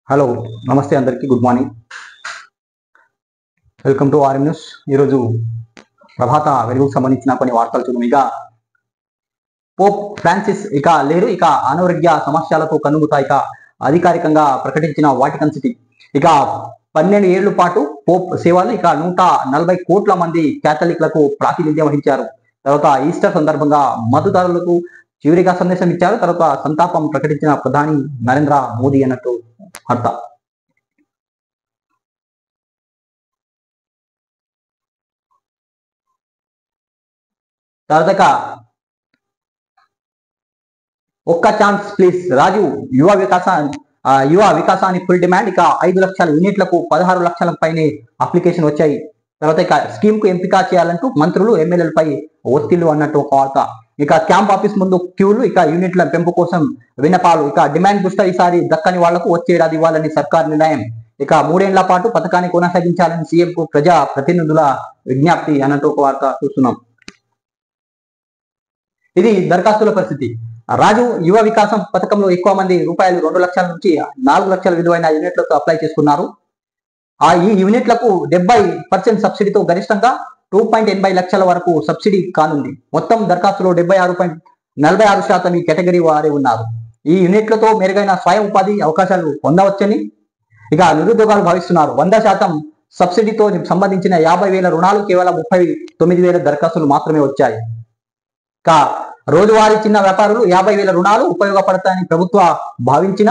Hello నమస్తే అందరికీ good morning. Welcome to RM news. ఈరోజు ప్రభాత వెలుగుకు సంబంధించిన కొన్ని వార్తలు చూద్దాం. ఇక పోప్ ఫ్రాన్సిస్ ఇక లేరు, ఇక అనారోగ్య సమస్యలతో కన్నుమూత ఇక అధికారికంగా ప్రకటించిన వాటికన్ సిటీ. ఇక 12 ఏళ్ల పాటు పోప్ సేవలు ఇక 140 కోట్ల మంది క్యాథలిక్లకు ప్రాతినిధ్యం వహించారు. తర్వాత ఈస్టర్ సందర్భంగా మద్దతుదారులకు చివరిగా సందేశం ఇచ్చారు. తర్వాత సంతాపం ప్రకటించిన ప్రధాని నరేంద్ర మోదీ అన్నట్టు వార్త. తర్వాత ఒక్క ఛాన్స్ ప్లీజ్ రాజు యువ వికాసాన్ని ఫుల్ డిమాండ్. ఇక 5 లక్షల యూనిట్లకు 16 లక్షల పైనే అప్లికేషన్ వచ్చాయి. తర్వాత ఇక స్కీమ్ కు ఎంపిక చేయాలంటూ మంత్రులు ఎమ్మెల్యేలపై ఒత్తిళ్లు అన్నట్టు ఒక వార్త. ఇక క్యాంప్ ఆఫీస్ ముందు క్యూలు, ఇక యూనిట్ల పెంపు కోసం విన్నపాలు. ఇక డిమాండ్ దృష్ట్యా ఈసారి దక్కని వాళ్లకు వచ్చే ఏడాది ఇవ్వాలని సర్కార్ నిర్ణయం. ఇక 3 ఏళ్ల పాటు పథకాన్ని కొనసాగించాలని సీఎం కు ప్రజా ప్రతినిధుల విజ్ఞప్తి అన్నట్టు ఒక వార్త చూస్తున్నాం. ఇది దరఖాస్తుల పరిస్థితి. రాజు యువ వికాసం పథకంలో ఎక్కువ మంది రూపాయలు 2 లక్షల నుంచి 4 లక్షల విలువైన యూనిట్లకు అప్లై చేసుకున్నారు. ఈ యూనిట్లకు 70% సబ్సిడీతో గరిష్టంగా 2.80 లక్షల వరకు సబ్సిడీ కానుంది. మొత్తం దరఖాస్తులో 76.46% ఈ కేటగిరీ వారే ఉన్నారు. ఈ యూనిట్లతో మెరుగైన స్వయం ఉపాధి అవకాశాలు పొందవచ్చని ఇక నిరుద్యోగాలు భావిస్తున్నారు. 100% సబ్సిడీతో సంబంధించిన 50,000 రుణాలు కేవలం 39,000 దరఖాస్తులు మాత్రమే వచ్చాయి. ఇక రోజువారీ చిన్న వ్యాపారులు 50,000 రుణాలు ఉపయోగపడతాయని ప్రభుత్వ భావించిన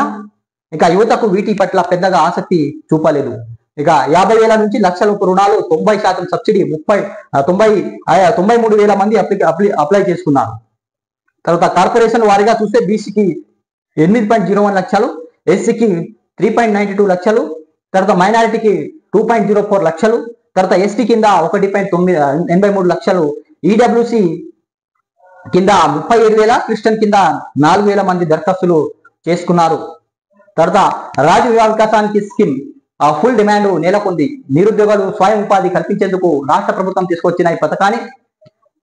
ఇక యువతకు వీటి పట్ల పెద్దగా ఆసక్తి చూపలేదు. ఇక 50,000 నుంచి లక్షలకు రుణాలు 90% సబ్సిడీ 93,000 మంది అప్లై చేసుకున్నారు. తర్వాత కార్పొరేషన్ వారీగా చూస్తే బీసీకి 8.01 లక్షలు, ఎస్సీకి 3.92 లక్షలు, తర్వాత మైనారిటీకి 2.04 లక్షలు, తర్వాత ఎస్టీ కింద 1.83 లక్షలు, ఈడబ్ల్యూసి కింద 37,000, క్రిస్టియన్ కింద 4,000 మంది దరఖాస్తులు చేసుకున్నారు. తర్వాత రాజు యువ వికాసానికి స్కీమ్ ఫుల్ డిమాండ్ నెలకొంది. నిరుద్యోగులు స్వయం ఉపాధి కల్పించేందుకు రాష్ట్ర ప్రభుత్వం తీసుకొచ్చిన ఈ పథకాన్ని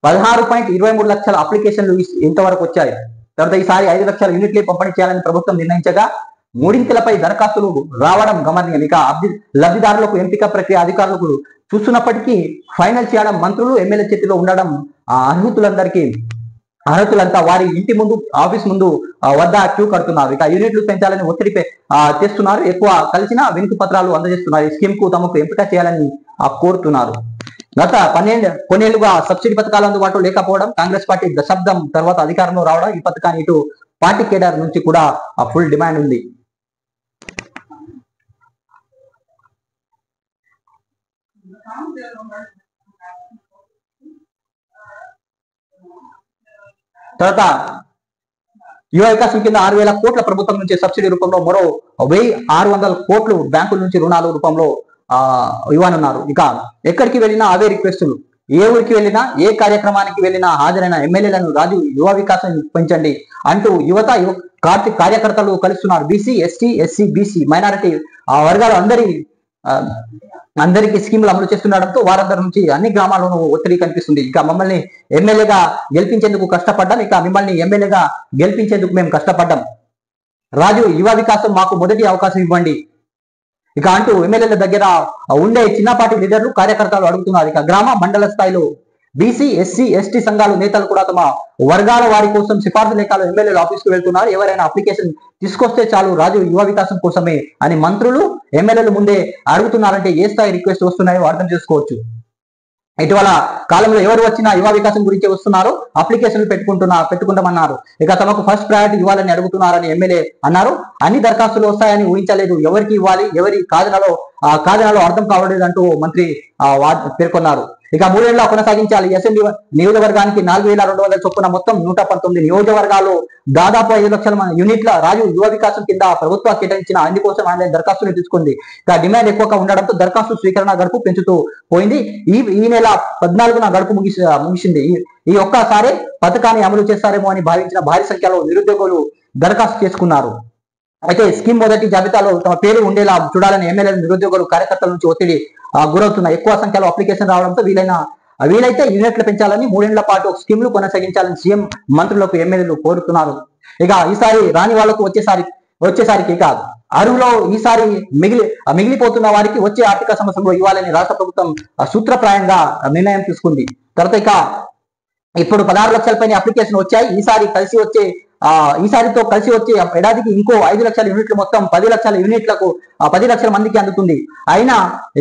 16.23 లక్షల అప్లికేషన్లు ఇంతవరకు వచ్చాయి. తర్వాత ఈసారి 5 లక్షల యూనిట్లే పంపిణీ చేయాలని ప్రభుత్వం నిర్ణయించగా మూడింతలపై దరఖాస్తులు రావడం గమనీయం. ఇక లబ్ధిదారులకు ఎంపిక ప్రక్రియ అధికారులకు చూస్తున్నప్పటికీ ఫైనల్ చేయడం మంత్రులు ఎమ్మెల్యే చేతిలో ఉండడం అర్హులంతా వారి ఇంటి ముందు, ఆఫీస్ ముందు వద్ద క్యూ కడుతున్నారు. ఇక యూనిట్లు పెంచాలని ఒత్తిడి తెస్తున్నారు. ఎక్కువ కలిసిన వినతి పత్రాలు అందజేస్తున్నారు. ఈ స్కీమ్ కు తమకు ఎంపిక చేయాలని కోరుతున్నారు. గత కొన్నేళ్లుగా సబ్సిడీ పథకాలు అందుబాటులో లేకపోవడం, కాంగ్రెస్ పార్టీ దశాబ్దం తర్వాత అధికారంలో రావడం ఈ పథకాన్ని ఇటు పార్టీ కేడర్ నుంచి కూడా ఫుల్ డిమాండ్ ఉంది. తర్వాత యువ వికాసం కింద 6,000 కోట్ల ప్రభుత్వం నుంచి సబ్సిడీ రూపంలో మరో 1,600 కోట్లు బ్యాంకుల నుంచి రుణాల రూపంలో ఇవ్వనున్నారు. ఇక ఎక్కడికి వెళ్ళినా అవే రిక్వెస్టులు. ఏ ఊరికి వెళ్ళినా, ఏ కార్యక్రమానికి వెళ్ళినా హాజరైన ఎమ్మెల్యేలను రాజు యువ వికాసం పెంచండి అంటూ యువత కార్యకర్తలు కలుస్తున్నారు. BC, ST, SC, BC, minority వర్గాలు అందరికీ స్కీములు అమలు చేస్తుండడంతో వారందరి నుంచి అన్ని గ్రామాల్లోనూ ఒత్తిడి కనిపిస్తుంది. ఇక మమ్మల్ని ఎమ్మెల్యేగా గెలిపించేందుకు కష్టపడ్డాం, ఇక మిమ్మల్ని ఎమ్మెల్యేగా గెలిపించేందుకు మేము కష్టపడ్డాం. రాజు యువ వికాసం మాకు మొదటి అవకాశం ఇవ్వండి ఇక అంటూ ఎమ్మెల్యేల దగ్గర ఉండే చిన్నపాటి లీడర్లు, కార్యకర్తలు అడుగుతున్నారు. ఇక గ్రామ, మండల స్థాయిలో బీసీ, ఎస్సీ, ఎస్టీ సంఘాలు నేతలు కూడా తమ వర్గాల వారి కోసం సిఫార్సు లేఖలు ఎమ్మెల్యేలు ఆఫీస్కు వెళ్తున్నారు. ఎవరైనా అప్లికేషన్ తీసుకొస్తే చాలు రాజు యువ వికాసం కోసమే అని మంత్రులు, ఎమ్మెల్యేలు ముందే అడుగుతున్నారంటే ఏ స్థాయి రిక్వెస్ట్ వస్తున్నాయో అర్థం చేసుకోవచ్చు. ఇటీవల కాలంలో ఎవరు వచ్చినా యువ వికాసం గురించి వస్తున్నారు, అప్లికేషన్లు పెట్టుకుంటామన్నారు. ఇక తమకు ఫస్ట్ ప్రయారిటీ ఇవ్వాలని అడుగుతున్నారని ఎమ్మెల్యే అన్నారు. అన్ని దరఖాస్తులు వస్తాయని ఊహించలేదు, ఎవరికి ఇవ్వాలి, ఎవరి కాదనలో అర్థం కావలేదు అంటూ మంత్రి పేర్కొన్నారు. ఇక 3 ఏళ్ల కొనసాగించాలి. అసెంబ్లీ నియోజకవర్గానికి 4,200 చొప్పున మొత్తం 119 నియోజకవర్గాల్లో దాదాపు 5 లక్షల యూనిట్ల రాజు యువ వికాసం కింద ప్రభుత్వం కేటాయించిన అందుకోసం ఆయన దరఖాస్తులు తీసుకుంది. ఇక డిమాండ్ ఎక్కువగా ఉండడంతో దరఖాస్తు స్వీకరణ గడుపు పెంచుతూ పోయింది. ఈ నెల 14న గడుపు ముగిసింది. ఈ ఒక్కసారి పథకాన్ని అమలు చేస్తారేమో అని భావించిన భారీ సంఖ్యలో నిరుద్యోగులు దరఖాస్తు చేసుకున్నారు. అయితే స్కీమ్ మొదటి జాబితాలో తమ పేరు ఉండేలా చూడాలని ఎమ్మెల్యేలు, నిరుద్యోగులు, కార్యకర్తల నుంచి ఒత్తిడి గురవుతున్నాయి. ఎక్కువ సంఖ్యలో అప్లికేషన్ రావడంతో వీలైతే యూనిట్లు పెంచాలని, 3 ఏళ్ల పాటు స్కీమ్లు కొనసాగించాలని సీఎం మంత్రులకు ఎమ్మెల్యేలు కోరుతున్నారు. ఇక ఈసారి రాని వాళ్లకు వచ్చేసరికి ఇక అరువులో ఈసారి మిగిలిపోతున్న వారికి వచ్చే ఆర్థిక సంవత్సరంలో ఇవ్వాలని రాష్ట్ర ప్రభుత్వం సూత్రప్రాయంగా నిర్ణయం తీసుకుంది. తర్వాత ఇక ఇప్పుడు 16 లక్షల పైన అప్లికేషన్ వచ్చాయి. ఈసారితో కలిసి వచ్చే ఏడాదికి ఇంకో 5 లక్షల యూనిట్లు, మొత్తం 10 లక్షల యూనిట్లకు 10 లక్షల మందికి అందుతుంది. అయినా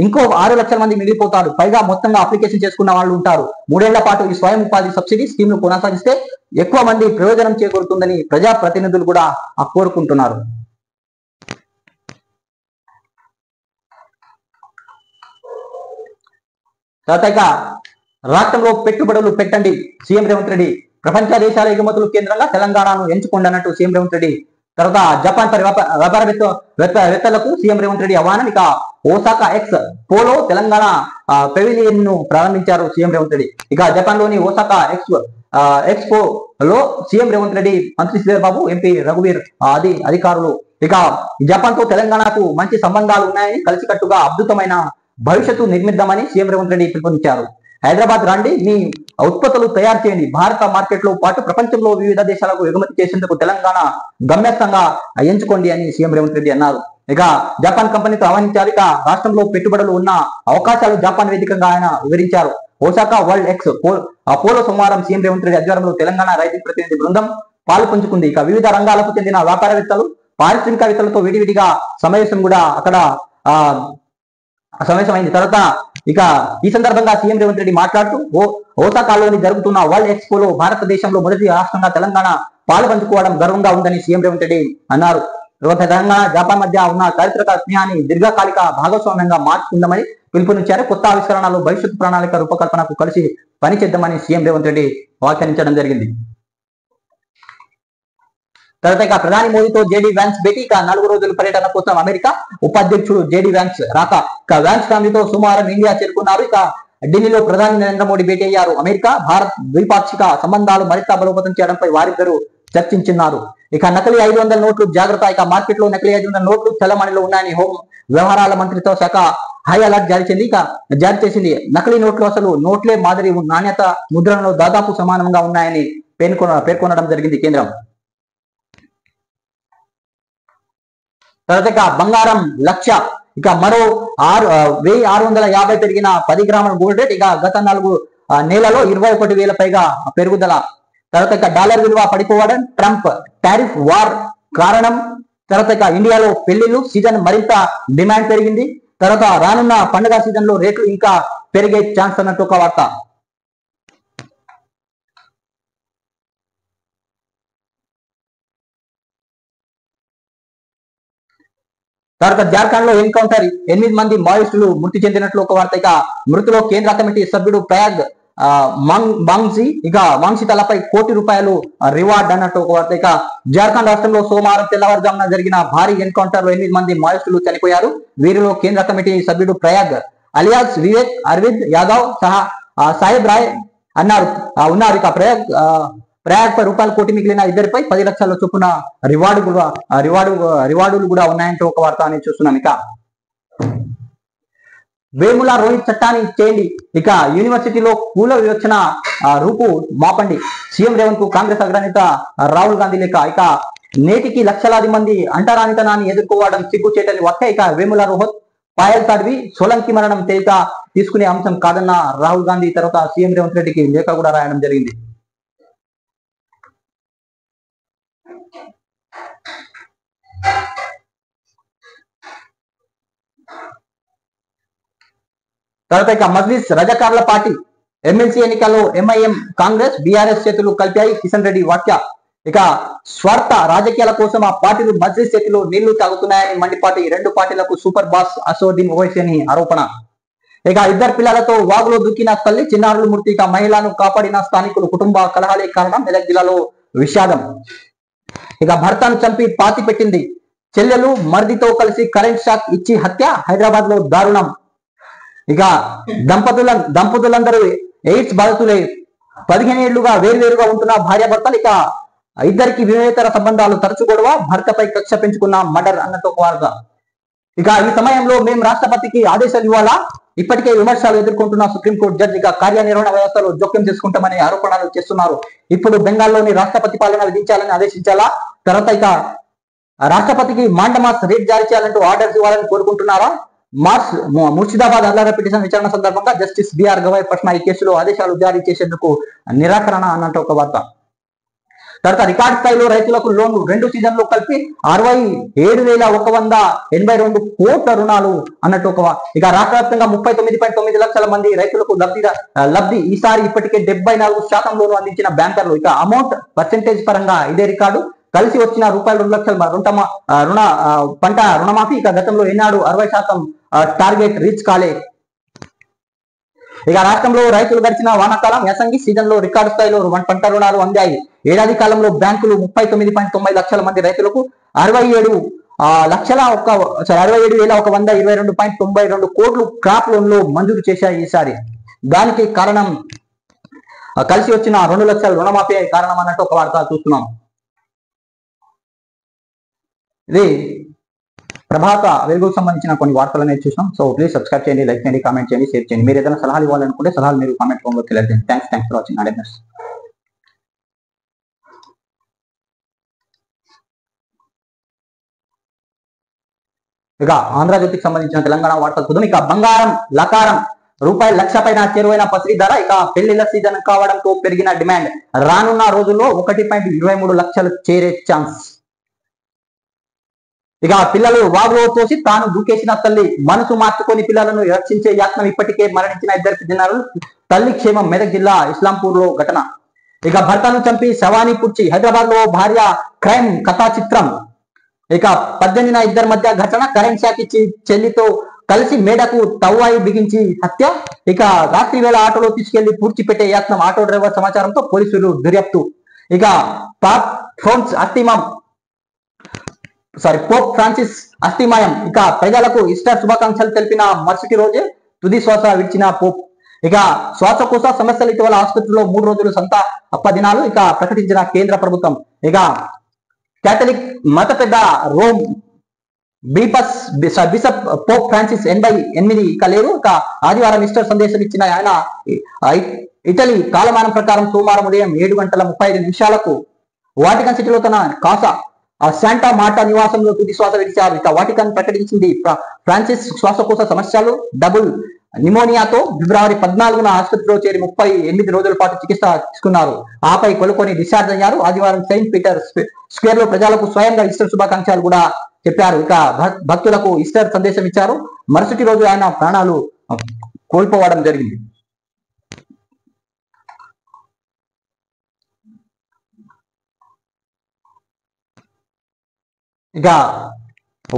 ఇంకో 6 లక్షల మంది మిగిలిపోతారు. పైగా మొత్తంగా అప్లికేషన్ చేసుకున్న వాళ్ళు ఉంటారు. 3 ఏళ్ల పాటు ఈ స్వయం ఉపాధి సబ్సిడీ స్కీమ్ ను కొనసాగిస్తే ఎక్కువ మంది ప్రయోజనం చేకూరుతుందని ప్రజా ప్రతినిధులు కూడా కోరుకుంటున్నారు. తర్వాత ఇక రాష్ట్రంలో పెట్టుబడులు పెట్టండి సీఎం రేవంత్ రెడ్డి. ప్రపంచ దేశాల ఎగుమతులు కేంద్రంగా తెలంగాణను ఎంచుకోండి అన్నట్టు సీఎం రేవంత్ రెడ్డి. తర్వాత జపాన్ వ్యాపారవేత్తలకు సీఎం రేవంత్ రెడ్డి ఆహ్వానం. ఇక Osaka X polo Telangana pavilion ను ప్రారంభించారు సీఎం రేవంత్ రెడ్డి. ఇక జపాన్ లోని ఓసాకా ఎక్స్పో లో సీఎం రేవంత్ రెడ్డి, మంత్రి శ్రీధర్ బాబు, ఎంపీ రఘువీర్ అధికారులు. ఇక జపాన్ తో తెలంగాణకు మంచి సంబంధాలు ఉన్నాయని, కలిసికట్టుగా అద్భుతమైన భవిష్యత్తు నిర్మిద్దామని సీఎం రేవంత్ రెడ్డి పిలుపునిచ్చారు. హైదరాబాద్ రండి, మీ ఉత్పత్తులు తయారు చేయండి, భారత మార్కెట్ లో పాటు ప్రపంచంలో వివిధ దేశాలకు ఎగుమతి చేసేందుకు తెలంగాణ గమ్యస్థంగా ఎంచుకోండి అని సీఎం రేవంత్ రెడ్డి అన్నారు. ఇక జపాన్ కంపెనీతో ఆహ్వానించారు. ఇక రాష్ట్రంలో పెట్టుబడులు ఉన్న అవకాశాలు జపాన్ వేదికగా ఆయన వివరించారు. ఓసాకా వరల్డ్ ఎక్స్ పోలో సోమవారం సీఎం రేవంత్ రెడ్డి ఆధ్వర్యంలో తెలంగాణ రైతు ప్రతినిధి బృందం పాలు పంచుకుంది. ఇక వివిధ రంగాలకు చెందిన వ్యాపారవేత్తలు, పారిశ్రామికవేత్తలతో విడివిడిగా సమావేశం కూడా అక్కడ సమావేశమైంది. తర్వాత ఇక ఈ సందర్భంగా సీఎం రేవంత్ రెడ్డి మాట్లాడుతూ ఓసాకాలోని జరుగుతున్న వరల్డ్ ఎక్స్పోలో భారతదేశంలో మొదటి రాష్ట్రంగా తెలంగాణ పాలు పంచుకోవడం గర్వంగా ఉందని సీఎం రేవంత్ రెడ్డి అన్నారు. తెలంగాణ జపాన్ మధ్య ఉన్న చారిత్రక స్నేహాన్ని దీర్ఘకాలిక భాగస్వామ్యంగా మార్చుకుందామని పిలుపునిచ్చారు. కొత్త ఆవిష్కరణలు, భవిష్యత్ ప్రణాళిక రూపకల్పనకు కలిసి పనిచేద్దామని సీఎం రేవంత్ రెడ్డి వ్యాఖ్యానించడం జరిగింది. తర్వాత ఇక ప్రధాని మోదీతో జేడీ వ్యాన్స్ భేటీ. ఇక 4 రోజుల పర్యటన కోసం అమెరికా ఉపాధ్యక్షుడు జేడీ వ్యాన్స్ రాక. ఇక వ్యాన్స్ ఫ్యామిలీతో సోమవారం ఇండియా చేరుకున్నారు. ఇక ఢిల్లీలో ప్రధాని నరేంద్ర మోడీ భేటీ అయ్యారు. అమెరికా భారత్ ద్వైపాక్షిక సంబంధాలు మరింత బలోపేతం చేయడంపై వారిద్దరూ చర్చించున్నారు. ఇక నకిలీ 500 నోట్లు జాగ్రత్త. ఇక మార్కెట్ లో నకిలీ 500 నోట్లు చలమణిలో ఉన్నాయని హోం వ్యవహారాల మంత్రిత్వ శాఖ హై అలర్ట్ జారీ చేసింది. నకిలీ నోట్లు అసలు నోట్లే మాదిరి నాణ్యత ముద్రణలో దాదాపు సమానంగా ఉన్నాయని పేర్కొనడం జరిగింది కేంద్రం. తర్వాత ఇక బంగారం లక్ష. ఇక మరో 1650 పెరిగిన 10 గ్రాముల గోల్డ్ రేట్. ఇక గత 4 నెలలో 21,000 పైగా పెరుగుదల. తర్వాత ఇక డాలర్ విలువ పడిపోవడం, ట్రంప్ టారిఫ్ వార్ కారణం. తర్వాత ఇక ఇండియాలో పెళ్లిళ్ళు సీజన్ మరింత డిమాండ్ పెరిగింది. తర్వాత రానున్న పండుగ సీజన్ లో రేట్లు ఇంకా పెరిగే ఛాన్స్ అన్నట్టు ఒక వార్త. తర్వాత జార్ఖండ్ లో ఎన్కౌంటర్, 8 మంది మావోయిస్టులు మృతి చెందినట్లు ఒక వార్త. ఇక మృతిలో కేంద్ర కమిటీ సభ్యుడు ప్రయాగ్ మాంగ్సీ తలపై ₹1,00,00,000 రివార్డ్ అన్నట్టు ఒక వార్త. ఇక జార్ఖండ్ రాష్ట్రంలో సోమవారం తెల్లవారుజామున జరిగిన భారీ ఎన్కౌంటర్ లో 8 మంది మావోయిస్టులు చనిపోయారు. వీరిలో కేంద్ర కమిటీ సభ్యుడు ప్రయాగ్ అలియాస్ వివేక్, అరవింద్ యాదవ్, సాహెబ్ రాయ్ ఉన్నారు. ఇక ప్రయాగ్ పై ₹1,00,00,000 మిగిలిన ఇద్దరిపై 10 లక్షల చొప్పున రివార్డులు కూడా ఉన్నాయంటూ ఒక వార్త అని చూస్తున్నాం. ఇక వేముల రోహిత్ చట్టాన్ని చేయండి. ఇక యూనివర్సిటీలో కుల వివక్షణ రూపు మాపండి. సీఎం రేవంత్ కు కాంగ్రెస్ అగ్రనేత రాహుల్ గాంధీ లేఖ. ఇక నేటికి లక్షలాది మంది అంటరానితనాన్ని ఎదుర్కోవడం సిగ్గుచేటని వ్యాఖ్య. ఇక వేముల రోహిత్, పాయల్ తడ్వి, సోలంకి మరణం తేలిక తీసుకునే అంశం కాదన్న రాహుల్ గాంధీ. తర్వాత సీఎం రేవంత్ రెడ్డికి లేఖ కూడా రాయడం జరిగింది. తర్వాత ఇక మజ్లిస్ రజాకార్ల పార్టీ, ఎమ్మెల్సీ ఎన్నికల్లో ఎంఐఎం, కాంగ్రెస్, బీఆర్ఎస్ చేతులు కలిపాయి. కిషన్ రెడ్డి వ్యాఖ్య. ఇక స్వార్థ రాజకీయాల కోసం ఆ పార్టీలు మజ్లిస్ చేతిలో నీళ్లు తాగుతున్నాయని మండిపాటి 2 పార్టీలకు సూపర్ బాస్ అసోద్దీన్ ఓవైసీ అని ఆరోపణ. ఇక 2 పిల్లలతో వాగులో దుక్కిన తల్లి, చిన్నారుల మృతి. ఇక మహిళను కాపాడిన స్థానికులు, కుటుంబ కలహాలే కారణం. మెదక్ జిల్లాలో విషాదం. ఇక భర్తను చంపి పాతి పెట్టింది చెల్లెలు, మర్దితో కలిసి కరెంట్ షాక్ ఇచ్చి హత్య. హైదరాబాద్ లో దారుణం. ఇక దంపతులందరూ ఎయిడ్స్ బాధితులే. 15 ఏళ్లుగా వేరువేరుగా ఉంటున్న భార్యాభర్తలు. ఇక ఇద్దరికి వివేతర సంబంధాలు, తరచు గొడవ, భర్తపై కక్ష పెంచుకున్న మర్డర్ అన్నట్టు ఒక వార్త. ఇక ఈ సమయంలో మేము రాష్ట్రపతికి ఆదేశాలు ఇవ్వాలా? ఇప్పటికే విమర్శలు ఎదుర్కొంటున్న సుప్రీంకోర్టు జడ్జి ఇక కార్యనిర్వహణ వ్యవస్థలో జోక్యం చేసుకుంటామని ఆరోపణలు చేస్తున్నారు. ఇప్పుడు బెంగాల్లోని రాష్ట్రపతి పాలన విధించాలని ఆదేశించాలా? తర్వాత ఇక రాష్ట్రపతికి మాండమాస్ రేట్ జారీ చేయాలంటూ ఆర్డర్స్ ఇవ్వాలని కోరుకుంటున్నారా? ముర్షిదాబాద్ అల్లర్ల పిటిషన్ విచారణ సందర్భంగా జస్టిస్ బిఆర్ గవాయ్ పట్ల ఈ కేసులో ఆదేశాలు జారీ చేసేందుకు నిరాకరణ అన్నట్టు ఒక వార్త. తర్వాత రికార్డు స్థాయిలో రైతులకు లోన్లు 2 సీజన్లు కలిపి 67,182 కోట్ల రుణాలు అన్నట్టు ఒక. ఇక రాష్ట్ర వ్యాప్తంగా 39.9 లక్షల మంది రైతులకు లబ్ధి ఈసారి ఇప్పటికే 74% లోను అందించిన బ్యాంకర్లు. ఇక అమౌంట్ పర్సెంటేజ్ పరంగా ఇదే రికార్డు. కలిసి వచ్చిన రూపాయలు 2 లక్షల పంట రుణమాఫీ ఇక గతంలో ఏనాడు 60% టార్గెట్ రీచ్ కాలే. ఇక రాష్ట్రంలో రైతులు గడిచిన వానాకాలం యాసంగి సీజన్ లో రికార్డు స్థాయిలో పంట రుణాలు అందాయి. ఏడాది కాలంలో బ్యాంకులు 39.9 లక్షల మంది రైతులకు 67,122.92 కోట్లు క్రాప్ లోన్లు మంజూరు చేశాయి ఈసారి. దానికి కారణం కలిసి వచ్చిన 2 లక్షల రుణమాఫీ కారణం అన్నట్టు ఒక వార్త చూస్తున్నాం. ఇది ప్రభాత వెలుగుకు సంబంధించిన కొన్ని వార్తలు అనేది చూసాం. సో ప్లీజ్ సబ్స్క్రైబ్ చేయండి, లైక్ చేయండి, కామెంట్ చేయండి, షేర్ చేయండి. మీరు ఏదైనా సలహాలు ఇవ్వాలనుకుంటే సలహాలు మీరు కామెంట్ రూమ్లో తెలియజేయండి. Thanks for watching. అడెనర్స్. ఇక ఆంధ్రజ్యోతికి సంబంధించిన తెలంగాణ వార్తలు చూద్దాం. ఇక బంగారం లకారం రూపాయలు 1,00,000 పైన చేరువైన పసిడి ధర. ఇక పెళ్లిళ్ల సీజన్ కావడంతో పెరిగిన డిమాండ్. రానున్న రోజుల్లో 1.23 లక్షలు చేరే ఛాన్స్. ఇక పిల్లలు వాగులో తోసి తాను దూకేసిన తల్లి మనసు మార్చుకొని పిల్లలను రక్షించే యత్నం. ఇప్పటికే మరణించిన 2 చిన్నారులు. తల్లి క్షేమం. మెదక్ జిల్లా ఇస్లాంపూర్ లో ఘటన. ఇక భర్తను చంపి శవాన్ని పుడ్చి హైదరాబాద్ లో భార్య క్రైమ్ కథా చిత్రం. ఇక 18న ఇద్దరి మధ్య ఘటన. కరెంట్ షాక్ ఇచ్చి చెల్లితో కలిసి మేడకు తవ్వాయి బిగించి హత్య. ఇక రాత్రి వేళ ఆటోలో తీసుకెళ్లి పూడ్చిపెట్టే యత్నం. ఆటో డ్రైవర్ సమాచారంతో పోలీసులు దర్యాప్తు. ఇక పోప్ ఫ్రాన్సిస్ అస్థిమాయం. ఇక ప్రజలకు ఈస్టర్ శుభాకాంక్షలు తెలిపిన మరుసటి రోజే తుది శ్వాస విడిచిన పోప్. ఇక శ్వాసకోశ సమస్యలు ఇటీవల ఆసుపత్రిలో 3 రోజులు సంత దినాలు ఇక ప్రకటించిన కేంద్ర ప్రభుత్వం. ఇక కేథలిక్ మత పెద్ద రోమ్ బిషప్ పోప్ ఫ్రాన్సిస్ 88 ఇక లేరు. ఇక ఆదివారం ఈస్టర్ సందేశం ఇచ్చిన ఆయన ఇటలీ కాలమానం ప్రకారం సోమవారం ఉదయం 7:35 వాటికన్ సిటీలో తన కాసా శాంటా మార్టా నివాసంలో తుది శ్వాస విడిచారు. ఇక వాటికన్ ప్రకటించింది ఫ్రాన్సిస్ శ్వాసకోశ సమస్యలు డబుల్ నిమోనియాతో ఫిబ్రవరి 14న ఆసుపత్రిలో చేరి 38 రోజుల పాటు చికిత్స తీసుకున్నారు. ఆపై కొలుకొని డిశ్చార్జ్ అయ్యారు. ఆదివారం సెయింట్ పీటర్ స్క్వేర్ లో ప్రజలకు స్వయంగా ఈస్టర్ శుభాకాంక్షలు కూడా చెప్పారు. ఇక భక్తులకు ఈస్టర్ సందేశం ఇచ్చారు. మరుసటి రోజు ఆయన ప్రాణాలు కోల్పోవడం జరిగింది. ఇక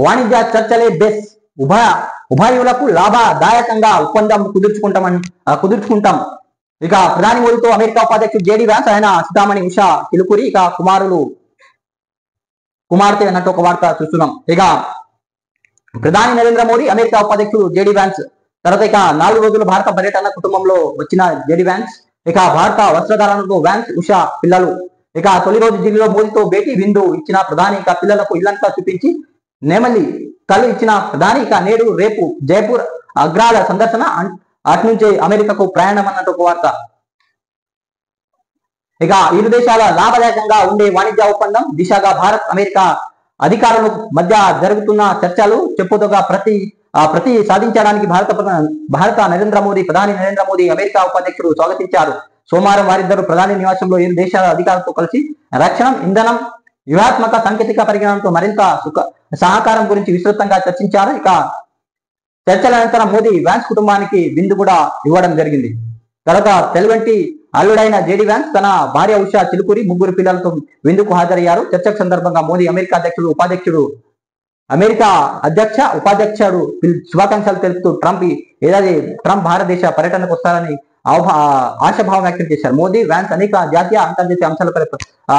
వాణిజ్య చర్చలే బేస్. ఉభయులకు లాభదాయకంగా ఒప్పందం కుదుర్చుకుంటాం. ఇక ప్రధాని మోదీతో అమెరికా ఉపాధ్యక్షుడు జేడీ వ్యాన్స్, ఆయన సీతామణి ఉషా చిలుకూరి ఇక కుమార్తె అన్నట్టు ఒక వార్త చూస్తున్నాం. ఇక ప్రధాని నరేంద్ర మోదీ అమెరికా ఉపాధ్యక్షుడు జేడీ వ్యాన్స్ తర్వాత ఇక 4 రోజుల భారత పర్యటన కుటుంబంలో వచ్చిన జేడీ వ్యాన్స్. ఇక భారత వస్త్రధారణతో వ్యాన్స్ ఉషా పిల్లలు. ఇక తొలి రోజు ఢిల్లీలో మోదీతో భేటీ విందు ఇచ్చిన ప్రధాని. ఇక పిల్లలకు ఇల్లంతా చూపించి నెమలి కళ్ళు ఇచ్చిన ప్రధాని. ఇక నేడు రేపు జైపూర్ అగ్రాల సందర్శన. అటు నుంచి అమెరికాకు ప్రయాణం అన్నట్టు ఒక వార్త. ఇక ఇరు దేశాల లాభదాయకంగా ఉండే వాణిజ్య ఒప్పందం దిశగా భారత్ అమెరికా అధికారుల మధ్య జరుగుతున్న చర్చలు చెప్పుదోగా ప్రతి సాధించడానికి ప్రధాని నరేంద్ర మోదీ అమెరికా ఉపాధ్యక్షుడు స్వాగతించారు. సోమవారం వారిద్దరు ప్రధాని నివాసంలో ఇరు దేశాల అధికారులతో కలిసి రక్షణ, ఇంధనం, వ్యూహాత్మక సాంకేతిక పరిజ్ఞానంతో మరింత సహకారం గురించి విస్తృతంగా చర్చించారు. ఇక చర్చల అనంతరం మోదీ వ్యాన్స్ కుటుంబానికి విందు కూడా ఇవ్వడం జరిగింది. తర్వాత తెలుగంటి అల్లుడైన జేడీ వ్యాన్స్ తన భార్య ఉషా చిలుకూరి 3 పిల్లలతో విందుకు హాజరయ్యారు. చర్చల సందర్భంగా మోదీ అమెరికా ఉపాధ్యక్షుడు శుభాకాంక్షలు తెలుపుతూ ట్రంప్ భారతదేశ పర్యటనకు వస్తారని ఆశాభావం వ్యక్తం చేశారు. మోదీ వ్యాన్స్ అనేక జాతీయ అంతర్జాతీయ అంశాలపై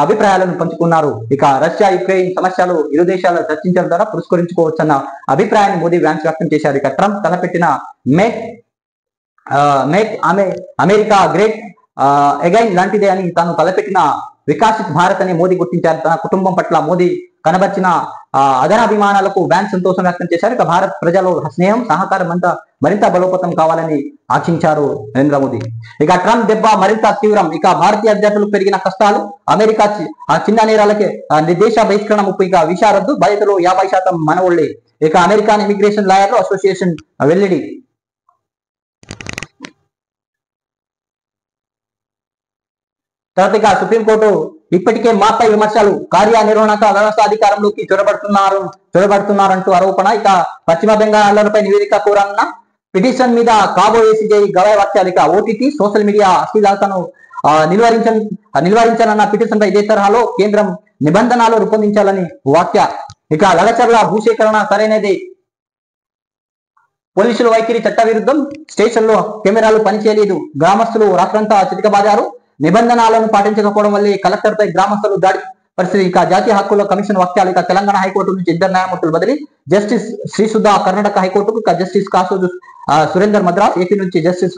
అభిప్రాయాలను పంచుకున్నారు. ఇక రష్యా యుక్రెయిన్ సమస్యలు ఇరు దేశాలు చర్చించడం ద్వారా పురస్కరించుకోవచ్చన్న అభిప్రాయాన్ని మోదీ వ్యాన్స్ వ్యక్తం చేశారు. ఇక ట్రంప్ తలపెట్టిన మేక్ అమెరికా గ్రేట్ అగైన్ లాంటిదే అని తాను తలపెట్టిన వికాసిత్ భారత్ అని మోదీ గుర్తించారు. తన కుటుంబం పట్ల మోదీ కనబర్చిన అదనాభిమానాలకు బ్యాంక్ సంతోషం వ్యక్తం చేశారు. ఇక భారత్ ప్రజలు స్నేహం సహకారం అంతా మరింత బలోపేతం కావాలని ఆశించారు నరేంద్ర మోదీ. ఇక ట్రంప్ దెబ్బ మరింత తీవ్రం. ఇక భారతీయ అభ్యర్థులకు పెరిగిన కష్టాలు, అమెరికా చిన్న నేరాలకే దేశ బహిష్కరణ ముప్పు, ఇక వీసా రద్దు, బాధితులు 50% మనవుళ్లే. ఇక అమెరికన్ ఇమిగ్రేషన్ లాయర్లు అసోసియేషన్ వెల్లడి. తర్వాత ఇక సుప్రీంకోర్టు ఇప్పటికే మాపై విమర్శలు, కార్యనిర్వహణక వ్యవస్థ అధికారంలోకి చొరబడుతున్నారంటూ ఆరోపణ. ఇక పశ్చిమ బెంగాల్పై నివేదిక కోరన్న పిటిషన్ మీద కాబోయే సిజై గవాయ్ వ్యాఖ్యలు. ఇక ఓటీటీ సోషల్ మీడియా అశ్లీలతను నిలువరించాలన్న పిటిషన్ పై ఇదే తరహాలో కేంద్రం నిబంధనలు రూపొందించాలని వ్యాఖ్య. ఇక లగచర్ల భూసేకరణ సరైనదే, పోలీసుల వైఖరి చట్టవిరుద్ధం, స్టేషన్లో కెమెరాలు పనిచేయలేదు, గ్రామస్తులు రాత్రంతా చితకబాదారు, నిబంధనలను పాటించకపోవడం వల్లే కలెక్టర్పై గ్రామస్తులు దాడి పరిస్థితి. ఇక జాతీయ హక్కుల కమిషన్ వ్యాఖ్యలు. ఇక తెలంగాణ హైకోర్టు నుంచి 2 న్యాయమూర్తులు బదిలీ, జస్టిస్ శ్రీసుధా కర్ణాటక హైకోర్టుకు, ఇక జస్టిస్ కాసోజు సురేందర్ మద్రాస్, ఏపీ నుంచి జస్టిస్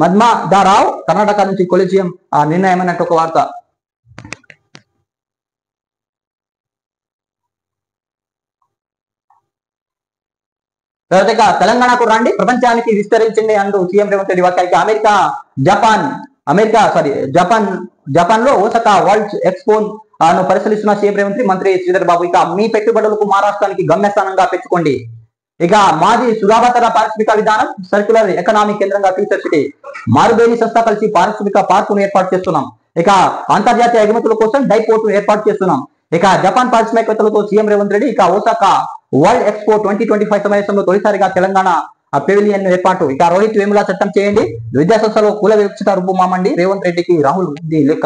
మద్మాదారావు, కర్ణాటక నుంచి కొలిజియం నిర్ణయం అన్నట్టు ఒక వార్త. తెలంగాణకు రండి, ప్రపంచానికి విస్తరించింది అంటూ సీఎం రేవంత్ రెడ్డి వ్యాఖ్యలు. జపాన్ లో ఓసకా వరల్డ్ ఎక్స్పో ను పరిశీలిస్తున్న సీఎం రేవంత్ మంత్రి శ్రీధర్ బాబు. ఇక మీ పెట్టుబడులకు మహారాష్ట్రానికి గమ్యస్థానంగా పెంచుకోండి. ఇక మాది సులభతర పారిశ్రామిక విధానం, సర్క్యులర్ ఎకనామిక్ కేంద్రంగా ఫ్యూచర్ సిటీ, మారుబేలి సంస్థ కలిసి పారిశ్రామిక పార్కును ఏర్పాటు చేస్తున్నాం. ఇక అంతర్జాతీయ ఎగుమతుల కోసం డైపోర్ట్ ఏర్పాటు చేస్తున్నాం. ఇక జపాన్ పారిశ్రామికవేత్తలతో సీఎం రేవంత్ రెడ్డి. ఇక ఓసాకా వరల్డ్ ఎక్స్పో 2025 సమావేశంలో తొలిసారిగా తెలంగాణ పెవిలియన్ ఏర్పాటు. ఇక రోహిత్ వేముల చట్టం చేయండి, విద్యాసంస్థలో కుల వివక్షత రూపుమామండి, రేవంత్ రెడ్డికి రాహుల్ లెక్క.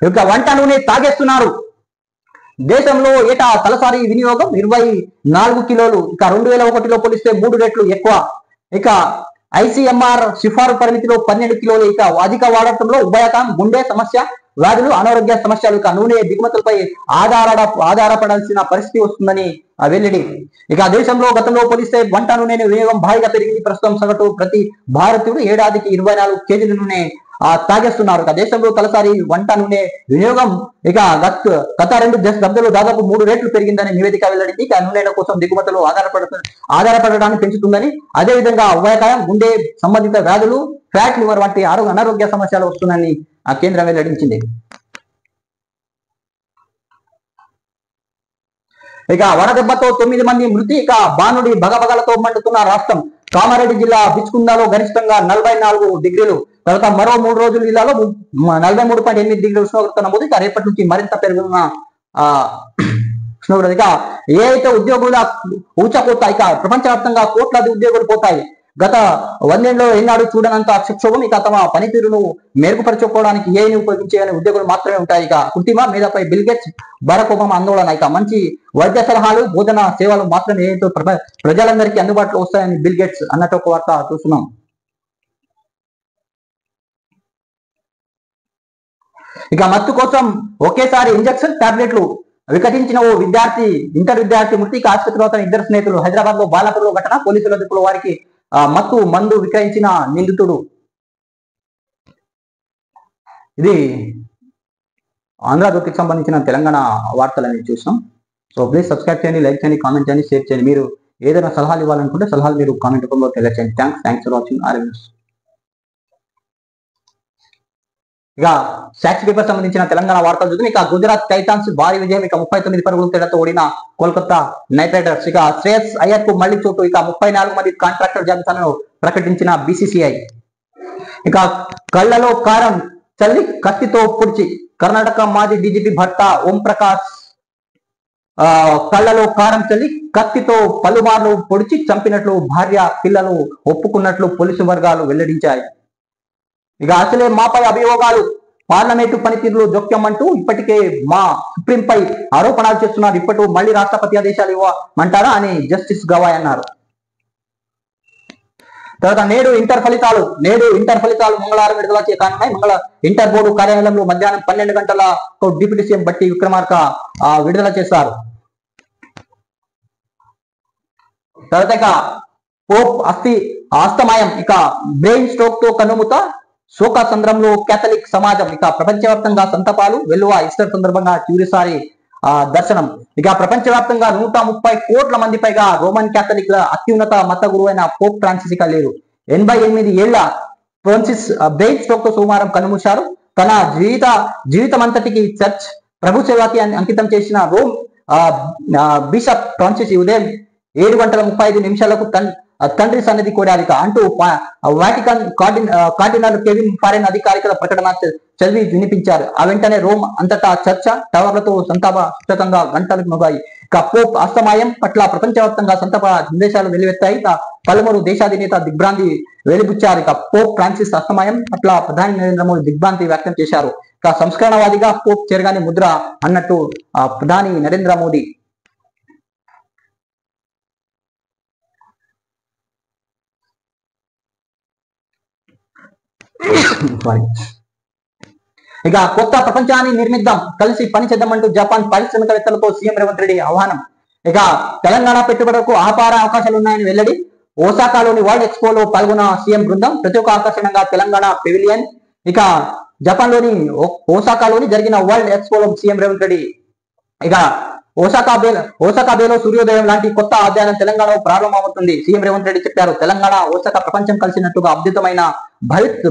ఇక వంట నూనె తాగేస్తున్నారు, దేశంలో ఏటా తలసరి వినియోగం 24 కిలోలు. ఇక 2001లో పోలిస్తే 3 రెట్లు ఎక్కువ. ఇక ఐసీఎంఆర్ సిఫారు పరిమితిలో 12 కిలోలు. ఇక అధిక వాడటంలో ఉభయతం, గుండె సమస్య, వ్యాధులు, అనారోగ్య సమస్యలు. ఇక నూనె దిగుమతులపై ఆధారపడాల్సిన పరిస్థితి వస్తుందని వెల్లడి. ఇక దేశంలో గతంలో పోలిస్తే వంట నూనె వినియోగం భారీగా పెరిగింది. ప్రస్తుతం సగటు ప్రతి భారతీయుడు ఏడాదికి 24 కేజీల నూనె తాగేస్తున్నారు. ఇక దేశంలో తలసరి వంట నూనె వినియోగం ఇక గత 2 దశాబ్దాల్లో దాదాపు 3 రెట్లు పెరిగిందని నివేదిక వెల్లడింది. ఇక నూనెల కోసం దిగుమతులు ఆధారపడడాన్ని పెంచుతుందని, అదేవిధంగా ఉభయకాయం, గుండె సంబంధిత వ్యాధులు, ఫ్యాట్ లివర్ వంటి అనారోగ్య సమస్యలు వస్తుందని ఆ కేంద్రం వెల్లడించింది. ఇక వడదెబ్బతో 9 మంది మృతి. ఇక బానుడి బగబగలతో మండుతున్న రాష్ట్రం. కామారెడ్డి జిల్లా బిచ్కుందాలో గరిష్టంగా 44 డిగ్రీలు. తర్వాత మరో 3 రోజులు జిల్లాలో 43.8 డిగ్రీల ఉష్ణోగ్రత నమోదు. ఇక రేపటి నుంచి మరింత పెరుగుతున్న ఉష్ణోగ్రత. ఇక ఏ అయితే ఉద్యోగుల ఊచకోత. ఇక ప్రపంచవ్యాప్తంగా కోట్లాది ఉద్యోగులు పోతాయి. గత 100 ఏళ్లలో ఏనాడు చూడనంత సంక్షోభం. ఇక తమ పనితీరును మెరుగుపరచుకోవడానికి ఏఐని ఉపయోగించే ఉద్యోగులు మాత్రమే ఉంటాయి. ఇక కృత్రిమ మేధపై బిల్ గేట్స్, బరాక్ ఒబామా ఆందోళన. ఇక మంచి వైద్య సలహాలు, బోధన సేవలు మాత్రమే ఏఐతో ప్రజలందరికీ అందుబాటులో వస్తాయని బిల్ గేట్స్ అన్నట్టు ఒక వార్త చూస్తున్నాం. ఇక మత్తు కోసం ఒకేసారి ఇంజెక్షన్ టాబ్లెట్లు వికటించిన ఓ ఇంటర్ విద్యార్థి మృతి. ఇక ఆసుపత్రిలో తన 2 స్నేహితులు. హైదరాబాద్ లో బాలాపూర్లో ఘటన. పోలీసుల అదుపులో వారికి మత్తు మందు విక్రయించిన నిందితుడు. ఇది ఆంధ్రజ్యోతికి సంబంధించిన తెలంగాణ వార్తలని చూసాం. సో ప్లీజ్ సబ్స్క్రైబ్ చేయండి, లైక్ చేయండి, కామెంట్ చేయండి, షేర్ చేయండి. మీరు ఏదైనా సలహాలు ఇవ్వాలనుకుంటే సలహాలు మీరు కామెంట్ రూపంలో తెలియచేయండి. Thanks for watching RMS. ఇక సాక్షి పేపర్ సంబంధించిన తెలంగాణ వార్తలు చూద్దాం. ఇక గుజరాత్ టైటాన్స్ భారీ విజయం. ఇక 39 పరుగుల తేడాతో ఓడిన కోల్కతా నైట్ రైడర్స్. ఇక శ్రేయస్ అయ్యర్ కు మళ్లీ చోటు. ఇక 34 మంది కాంట్రాక్టర్ జాబితాను ప్రకటించిన బీసీసీఐ. ఇక కళ్లలో కారం చల్లి కత్తితో పొడిచి. కర్ణాటక మాజీ డీజీపీ భర్త ఓం ప్రకాష్ కళ్లలో కారం చల్లి కత్తితో పలుమార్లు పొడిచి చంపినట్లు భార్య, పిల్లలు ఒప్పుకున్నట్లు పోలీసు వర్గాలు వెల్లడించాయి. ఇక అసలే మాపై అభియోగాలు, పార్లమెంటు పనితీరులో జోక్యం అంటూ ఇప్పటికే మా సుప్రీంపై ఆరోపణలు చేస్తున్నారు. ఇప్పటి మళ్ళీ రాష్ట్రపతి ఆదేశాలు ఇవ్వమంటారా అని జస్టిస్ గవాయ్ అన్నారు. తర్వాత నేడు ఇంటర్ ఫలితాలు మంగళవారం విడుదల కానున్నాయి. ఇంటర్ బోర్డు కార్యాలయంలో మధ్యాహ్నం 12 గంటలకు డిప్యూటీ సీఎం బట్టి విక్రమార్క విడుదల చేశారు. తర్వాత ఇక పోప్ అస్తమయం. ఇక బ్రెయిన్ స్ట్రోక్ తో కన్నుమూత. శోకసంద్రంలో కేథలిక్ సమాజం. ఇక ప్రపంచవ్యాప్తంగా సంతపాలు వెల్లువ ఈస్టర్ సందర్భంగా చివరిసారి దర్శనం. ఇక ప్రపంచవ్యాప్తంగా 130 కోట్ల మంది పైగా రోమన్ క్యాథలిక్ల అత్యున్నత మత గురువైన పోప్ ఫ్రాన్సిస్ ఇక లేరు. 88 ఏళ్ల ఫ్రాన్సిస్ బ్రెయిన్ స్ట్రోక్ తో సోమవారం కన్నుమూశారు. తన జీవితమంతటికి చర్చ్ ప్రభు సేవకి అంకితం చేసిన రోమ్ బిషప్ ఫ్రాన్సిస్ ఉదయం 7:35 తండ్రి సన్నిధి కోరారు అంటూ వాటికన్ కార్డినల్ కెవిన్ ఫారెన్ అధికారిక ప్రకటన చదివి వినిపించారు. ఆ వెంటనే రోమ్ అంతటా చర్చ టవర్లతో సంతాప సూచకంగా గంటలకు మొగాయి. ఇక పోప్ అస్తమాయం పట్ల ప్రపంచవ్యాప్తంగా సంతాప సందేశాలు వెలువెత్తాయి. పలువురు దేశాధినేత దిగ్భ్రాంతి వెలిబుచ్చారు. ఇక పోప్ ఫ్రాన్సిస్ అస్తమాయం పట్ల ప్రధాని నరేంద్ర మోదీ దిగ్భ్రాంతి వ్యక్తం చేశారు. ఇక సంస్కరణవాదిగా పోప్ చేరగానే ముద్ర అన్నట్టు ప్రధాని నరేంద్ర మోదీ. ఇక కొత్త ప్రపంచాన్ని నిర్మిద్దాం, కలిసి పనిచేద్దామంటూ జపాన్ పారిశ్రామికవేత్తలతో సీఎం రేవంత్ రెడ్డి ఆహ్వానం. ఇక తెలంగాణ పెట్టుబడులకు అపార అవకాశాలు ఉన్నాయని వెల్లడి. ఓసాకాలోని వరల్డ్ ఎక్స్పోలో పాల్గొన్న సీఎం బృందం ప్రతి ఒక్క ఆకర్షణగా తెలంగాణ పెవిలియన్. ఇక జపాన్ లోని ఓసాకాలోని జరిగిన వరల్డ్ ఎక్స్పోలో సీఎం రేవంత్ రెడ్డి ఇక ఓసాకా బేలో సూర్యోదయం లాంటి కొత్త అధ్యయనం తెలంగాణలో ప్రారంభమవుతుంది. సీఎం రేవంత్ రెడ్డి చెప్పారు. తెలంగాణ ఓసాకా ప్రపంచం కలిసినట్టుగా అద్భుతమైన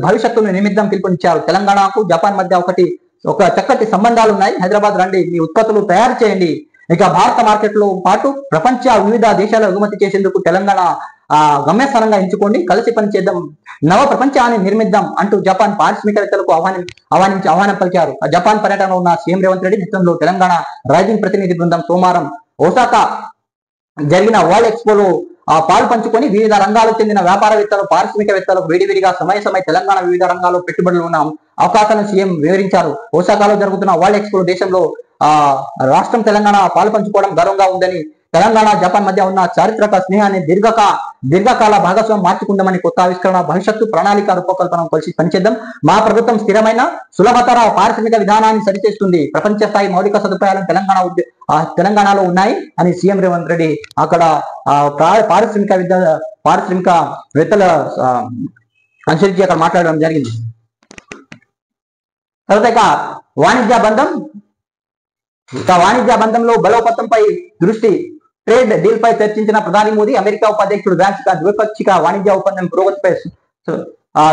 భవిష్యత్తును నిమిద్దం పిలుపునిచ్చారు. తెలంగాణకు జపాన్ మధ్య ఒక చక్కటి సంబంధాలు ఉన్నాయి. హైదరాబాద్ రండి, మీ ఉత్పత్తులు తయారు చేయండి. ఇక భారత మార్కెట్ లో పాటు ప్రపంచ వివిధ దేశాలు ఎగుమతి చేసేందుకు తెలంగాణ గమ్యస్థానంగా ఎంచుకోండి, కలిసి పనిచేద్దాం, నవ ప్రపంచాన్ని నిర్మిద్దాం అంటూ జపాన్ పారిశ్రామికవేత్తలకు ఆహ్వానం పలికారు. జపాన్ పర్యటనలో ఉన్న సీఎం రేవంత్ రెడ్డి నేతృత్వంలో తెలంగాణ రైజింగ్ ప్రతినిధి బృందం సోమవారం ఓసాకా జరిగిన వరల్డ్ ఎక్స్పోలో పాలు పంచుకొని వివిధ రంగాలకు చెందిన వ్యాపారవేత్తలు పారిశ్రామికవేత్తలకు వేడివేడిగా సమయ తెలంగాణ వివిధ రంగాల్లో పెట్టుబడులు ఉన్న అవకాశాలను సీఎం వివరించారు. ఓసాకాలో జరుగుతున్న వరల్డ్ ఎక్స్పో దేశంలో రాష్ట్రం తెలంగాణ పాలు పంచుకోవడం గర్వంగా ఉందని, తెలంగాణ జపాన్ మధ్య ఉన్న చారిత్రక స్నేహాన్ని దీర్ఘకాల భాగస్వామ్యం మార్చుకుందామని, కొత్త ఆవిష్కరణ భవిష్యత్తు ప్రణాళిక రూపకల్పన కలిసి పనిచేద్దాం, మా ప్రభుత్వం స్థిరమైన సులభతర పారిశ్రామిక విధానాన్ని సరిచేస్తుంది, ప్రపంచ స్థాయి మౌలిక సదుపాయాలు తెలంగాణలో ఉన్నాయి అని సీఎం రేవంత్ రెడ్డి అక్కడ పారిశ్రామికవేత్తల అనుసరించి అక్కడ మాట్లాడడం జరిగింది. తర్వాత వాణిజ్య బంధంలో బలోపేతంపై దృష్టి, ట్రేడ్ డీల్ పై చర్చించిన ప్రధాని మోదీ, అమెరికా ఉపాధ్యక్షుడు వ్యాన్స్ ద్వైపాక్షిక వాణిజ్య ఒప్పందం పురోగతిపై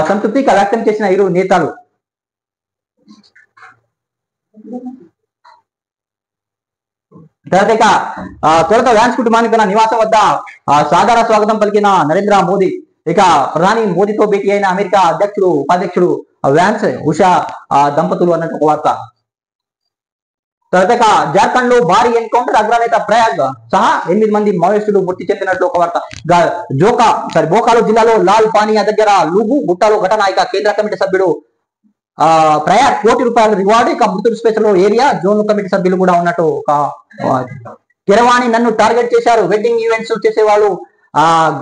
సంతృప్తి వ్యక్తం చేసిన ఇరు నేతలు. తొలుత వ్యాన్స్ కుటుంబానికి తన నివాసం వద్ద సాదర స్వాగతం పలికిన నరేంద్ర మోదీ. ఇక ప్రధాని మోదీతో భేటీ అయిన అమెరికా ఉపాధ్యక్షుడు వ్యాన్స్ ఉషా దంపతులు అన్నట్టు ఒక వార్త. తర్వాత జార్ఖండ్ లో భారీ ఎన్కౌంటర్, అగ్రనేత ప్రయాగ్ సహా 8 మంది మావోయిస్టులు మృతి చెందినట్లు ఒక వార్త. బోకాలో జిల్లాలో లాల్ పానియా దగ్గర లూగు గుట్టలో ఘటన. ఇక కేంద్ర కమిటీ సభ్యుడు ప్రయాగ్ ₹1 కోటి రివార్డు. ఇక మృతుడు స్పెషల్ ఏరియా జోన్ కమిటీ సభ్యులు కూడా ఉన్నట్టు కిరవాణి నన్ను టార్గెట్ చేశారు, వెడ్డింగ్ ఈవెంట్స్ చేసేవాళ్ళు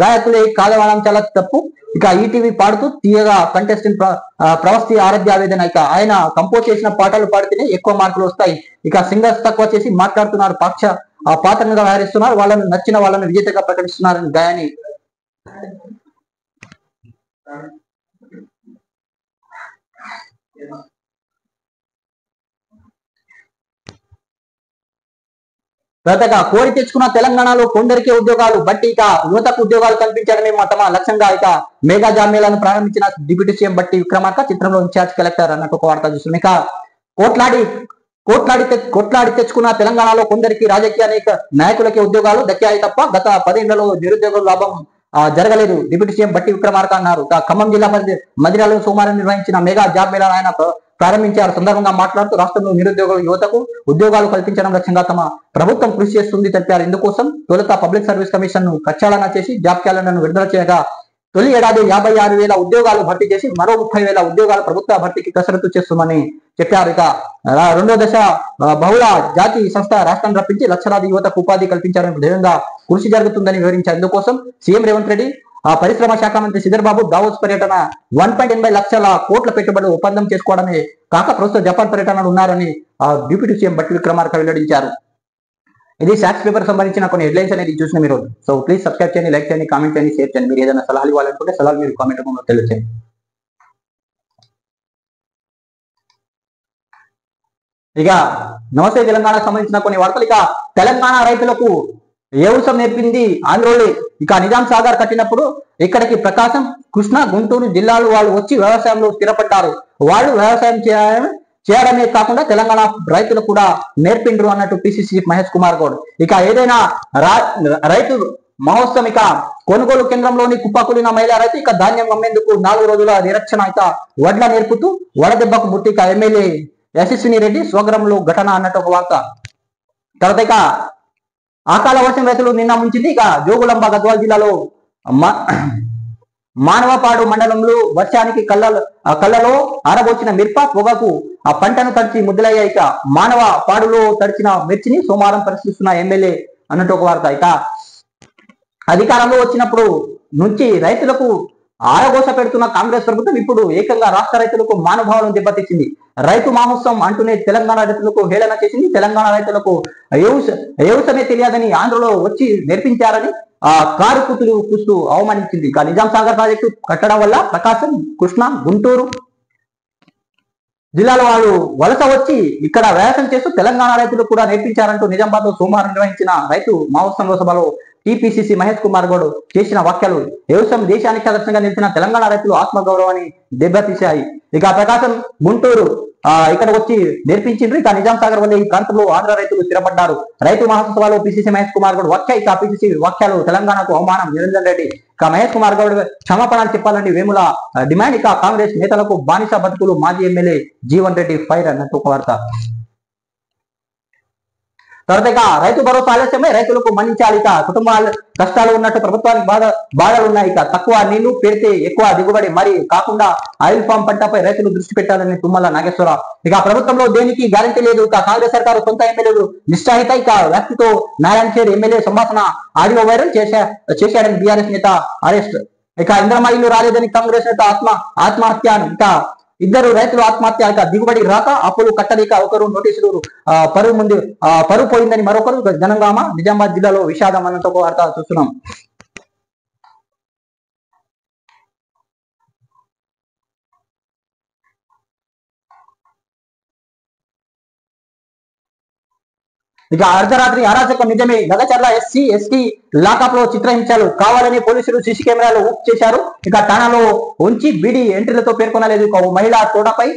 గాయకులే కాదవడం చాలా తప్పు. ఇక ఈటీవీ పాడుతూ తీయగా కంటెస్టెంట్ ప్రవస్తి ఆరాధ్య ఆవేదన. ఇక ఆయన కంపోజ్ చేసిన పాటలు పాడితేనే ఎక్కువ మార్కులు వస్తాయి, ఇక సింగర్స్ తక్కువ చేసి మాట్లాడుతున్నారు, పాత్రగా వ్యవహరిస్తున్నారు, వాళ్ళను నచ్చిన వాళ్ళను విజేతగా ప్రకటిస్తున్నారని గాయని కోరి తెచ్చుకున్న తెలంగాణలో కొందరికే ఉద్యోగాలు బట్టి ఇక యువతకు ఉద్యోగాలు కల్పించడమే తమ లక్ష్యంగా ఇక మెగా జాబ్ మేళాను ప్రారంభించిన డిప్యూటీ సీఎం బట్టి విక్రమార్క చిత్రంలో ఇన్ఛార్జ్ కలెక్టర్ అన్నట్టు ఒక వార్త చూస్తున్నాం. ఇక కోట్లాడి తెచ్చుకున్న తెలంగాణలో కొందరికి రాజకీయ నాయకులకే ఉద్యోగాలు దక్కాయి తప్ప గత 10 ఏళ్లలో నిరుద్యోగుల లాభం జరగలేదు, డిప్యూటీ సీఎం బట్టి విక్రమార్క అన్నారు. ఖమ్మం జిల్లా మదిరాలో సోమవారం నిర్వహించిన మెగా జాబ్ మేళాను ఆయన ప్రారంభించారు. సందర్భంగా మాట్లాడుతూ రాష్ట్రంలో నిరుద్యోగ యువతకు ఉద్యోగాలు కల్పించడం లక్ష్యంగా తమ ప్రభుత్వం కృషి చేస్తుంది తెలిపారు. ఇందుకోసం తొలుత పబ్లిక్ సర్వీస్ కమిషన్ ను ప్రక్షాళన చేసి జాబ్ క్యాలెండర్ ను విడుదల చేయగా తొలి ఏడాది 56,000 ఉద్యోగాలు భర్తీ చేసి మరో 30,000 ఉద్యోగాలు ప్రభుత్వ భర్తీకి కసరత్తు చేస్తామని చెప్పారు. ఇక రెండో దశ బహుళ జాతి సంస్థ రాష్ట్రాన్ని రప్పించి లక్షలాది యువతకు ఉపాధి కల్పించాలని ధైర్యంగా కృషి జరుగుతుందని వివరించారు. ఇందుకోసం సీఎం రేవంత్ రెడ్డి పరిశ్రమ శాఖ మంత్రి శ్రీధర్ బాబు దావోస్ పర్యటన 1.80 లక్షల కోట్ల పెట్టుబడులు ఒప్పందం చేసుకోవడమే కాక ప్రస్తుత జపాన్ పర్యటనలు ఉన్నారని డిప్యూటీ సీఎం బట్టి విక్రమార్క వెల్లడించారు. ఇది సాక్స్ పేపర్ సంబంధించిన కొన్ని హెడ్లైన్స్ అనేది చూసిన మీరు. సో ప్లీజ్ సబ్స్క్రైబ్ చేయండి, లైక్ చేయండి, కామెంట్ చేయండి, షేర్ చేయండి. మీరు ఏదైనా సలహాలు ఇవ్వాలనుకుంటే సలహాలు మీరు కామెంట్ రూపంలో తెలియజేయండి. ఇక నమస్తే తెలంగాణకు సంబంధించిన కొన్ని వార్తలు. ఇక తెలంగాణ రైతులకు వ్యవసాయం నేర్పింది ఆంధ్రోలే. ఇక నిజాం సాగర్ కట్టినప్పుడు ఇక్కడికి ప్రకాశం, కృష్ణా, గుంటూరు జిల్లాలు వాళ్ళు వచ్చి వ్యవసాయంలో స్థిరపడ్డారు. వాళ్ళు వ్యవసాయం చేయడమే కాకుండా తెలంగాణ రైతులు కూడా నేర్పిండ్రు అన్నట్టు పిసిసి మహేష్ కుమార్ గౌడ్. ఇక ఏదైనా రైతు మహోత్సవం ఇక కొనుగోలు కేంద్రంలోని కుప్పకూలిన మహిళా రైతు ఇక ధాన్యం అమ్మేందుకు 4 రోజుల నిరక్షణ ఇక వడ్ల నేర్పుతూ వడదెబ్బకు ముట్టి ఇక ఎమ్మెల్యే యశస్విని రెడ్డి స్వగ్రంలో ఘటన అన్నట్టు ఒక వార్త. తర్వాత ఇక అకాల వర్షం రైతులు నిన్న ముంచింది. ఇక జోగులాంబ గద్వాల జిల్లాలో మానవపాడు మండలంలో వర్షానికి కళ్ళలో ఆరబోచిన మిరప పొగకు ఆ పంటను తడిచి ముద్దలయ్యాయి. ఇక మానవపాడులో తడిచిన మిర్చిని సోమవారం పరిశీలిస్తున్న ఎమ్మెల్యే అన్నట్టు ఒక వార్త. ఇక అధికారంలో వచ్చినప్పుడు నుంచి రైతులకు ఆరగోస పెడుతున్న కాంగ్రెస్ ప్రభుత్వం ఇప్పుడు ఏకంగా రాష్ట్ర రైతులకు మానభావాలను దెబ్బతీసింది. రైతు మహోత్సవం అంటూనే తెలంగాణ రైతులకు హేళన చేసింది. తెలంగాణ రైతులకు వ్యవసాయమే తెలియదని ఆంధ్రలో వచ్చి నేర్పించారని కారు కూతులు కూస్తూ అవమానించింది. ఇక నిజాం సాగర్ ప్రాజెక్టు కట్టడం వల్ల ప్రకాశం, కృష్ణా, గుంటూరు జిల్లాల వాళ్ళు వలస వచ్చి ఇక్కడ వ్యవసాయం చేస్తూ తెలంగాణ రైతులు కూడా నేర్పించారంటూ నిజామాబాద్ లో సోమవారం నిర్వహించిన రైతు మహోత్సవ సభలో టిపిసిసి మహేష్ కుమార్ గౌడ్ చేసిన వ్యాఖ్యలు వ్యవసాయం దేశానికి ఆదర్శంగా నిలిచిన తెలంగాణ రైతులు ఆత్మగౌరవాన్ని దెబ్బతీశాయి. ఇక ప్రకాశం, గుంటూరు ఇక్కడ వచ్చి నేర్పించిండ్రు. ఇక నిజాం సాగర్ వల్ల ఈ ప్రాంతంలో ఆంధ్ర రైతులు స్థిరపడ్డారు. రైతు మహాసభలో పిసిసి మహేష్ కుమార్ గౌడ్ వ్యాఖ్య. ఇక పిసిసి వ్యాఖ్యలు తెలంగాణకు అవమానం. నిరంజన్ రెడ్డి ఇక మహేష్ కుమార్ గౌడ్ క్షమాపణలు చెప్పాలని వేముల డిమాండ్. ఇక కాంగ్రెస్ నేతలకు బానిస బతుకులు మాజీ ఎమ్మెల్యే జీవన్ రెడ్డి ఫైర్ అన్నట్టు ఒక వార్త. తర్వాత రైతు భరోసా ఆలస్యమే రైతులకు మన్నించాలి. ఇక కుటుంబాలు కష్టాలు ఉన్నట్టు ప్రభుత్వానికి బాధలు ఉన్నాయి. ఇక తక్కువ నీళ్లు పెడితే ఎక్కువ దిగుబడి మరి కాకుండా ఆయిల్ ఫామ్ పంటపై రైతులు దృష్టి పెట్టాలని తుమ్మల నాగేశ్వరరావు. ఇక ప్రభుత్వంలో దేనికి గ్యారంటీ లేదు. ఇక కాంగ్రెస్ సర్కారు సొంత ఎమ్మెల్యేలు నిష్ఠాయిత ఇక వ్యక్తితో నారాయణ ఖేడ్ ఎమ్మెల్యే సంభాషణ ఆడియో వైరల్ చేశాడని బీఆర్ఎస్ నేత అరెస్ట్. ఇక ఇంద్రమ్మ ఇల్లు రాలేదని కాంగ్రెస్ నేత ఆత్మహత్య. ఇక ఇద్దరు రైతులు ఆత్మహత్య. ఇక దిగుబడి రాక అప్పులు కట్టలేక ఒకరు నోటీసులు పరువు పోయిందని మరొకరు. జనగామ, నిజామాబాద్ జిల్లాలో విషాదం అన్నట్టు ఒక వార్త చూస్తున్నాం. ఇక అర్ధరాత్రి అరాచకం నిజమే. లగచర్ల ఎస్సీ ఎస్టీ లాకప్ లో చిత్రహింసలు కావాలని పోలీసులు సీసీ కెమెరాలు ఊప్ చేశారు. ఇక ఠాణాలో ఉంచి బీడీ ఎంట్రీలతో పేర్కొనలేదు. ఇక మహిళా తోటపై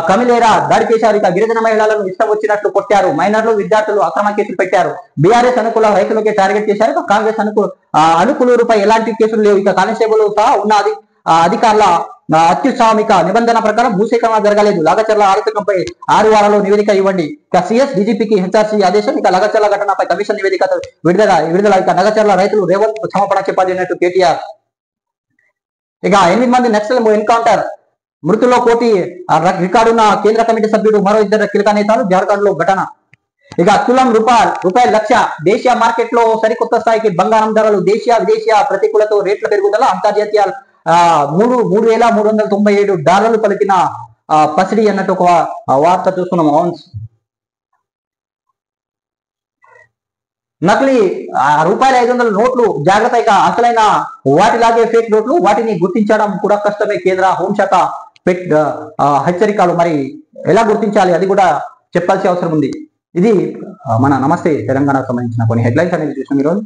కమిలేరా దాడి చేశారు. ఇక గిరిజన మహిళలను ఇష్టం వచ్చినట్లు కొట్టారు. మైనర్లు, విద్యార్థులు అక్రమ కేసులు పెట్టారు. బీఆర్ఎస్ అనుకూల రైతులకే టార్గెట్ చేశారు. ఇక కాంగ్రెస్ అనుకూలపై ఎలాంటి కేసులు లేవు. ఇక కానిస్టేబుల్ సహా ఉన్నది అధికారుల అత్యుత్సాహమిక నిబంధన ప్రకారం భూసేకరణ జరగలేదు. లగచర్ల ఆరోపణపై 6 వారాల్లో నివేదిక ఇవ్వండి. ఇక సిఎస్ డీజీపీకి హెచ్ఆర్సీ ఆదేశం. ఇక లగచర్ల ఘటనపై కమిషన్ నివేదిక విడుదల. ఇక లగచర్ల రైతులు రేవంత్ క్షమాపణ చెప్పాలి అన్నట్టు కేటీఆర్. ఇక 8 మంది నక్సల్ ఎన్కౌంటర్ మృతుల్లో కోటి రికార్డున్న కేంద్ర కమిటీ సభ్యుడు, మరో 2 కీలక నేతలు. జార్ఖండ్ లో ఘటన. ఇక తులం రూపాయల లక్ష. దేశీయ మార్కెట్ లో సరికొత్త స్థాయికి బంగారం ధరలు. దేశీయ విదేశీయ ప్రతికూలతో రేట్ల పెరుగుదల. అంతర్జాతీయ $3,397 పలికిన పసిడి అన్నట్టు ఒక వార్త చూస్తున్నాం. నకిలీ ₹500 నోట్లు జాగ్రత్త. ఇక అసలైన వాటిలాగే ఫేక్ నోట్లు, వాటిని గుర్తించడం కూడా కష్టమే. కేంద్ర హోంశాఖ హెచ్చరికలు. మరి ఎలా గుర్తించాలి అది కూడా చెప్పాల్సిన అవసరం ఉంది. ఇది మన నమస్తే తెలంగాణకు సంబంధించిన కొన్ని హెడ్లైన్స్ అనేది చూసాం ఈరోజు.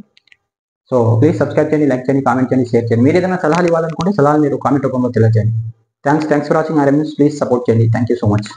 సో ప్లీజ్ సబ్స్క్రైబ్ చేయండి, లైక్ చేయండి, కామెంట్ చేయండి, షేర్ చేయండి. మీరు ఏదైనా సలహాలు ఇవ్వాలనుకుంటే సలహాలు మీరు కామెంట్ రూపంలో తెలియజేయండి. Thanks for watching RMS. Please support చేయండి. Thank you so much.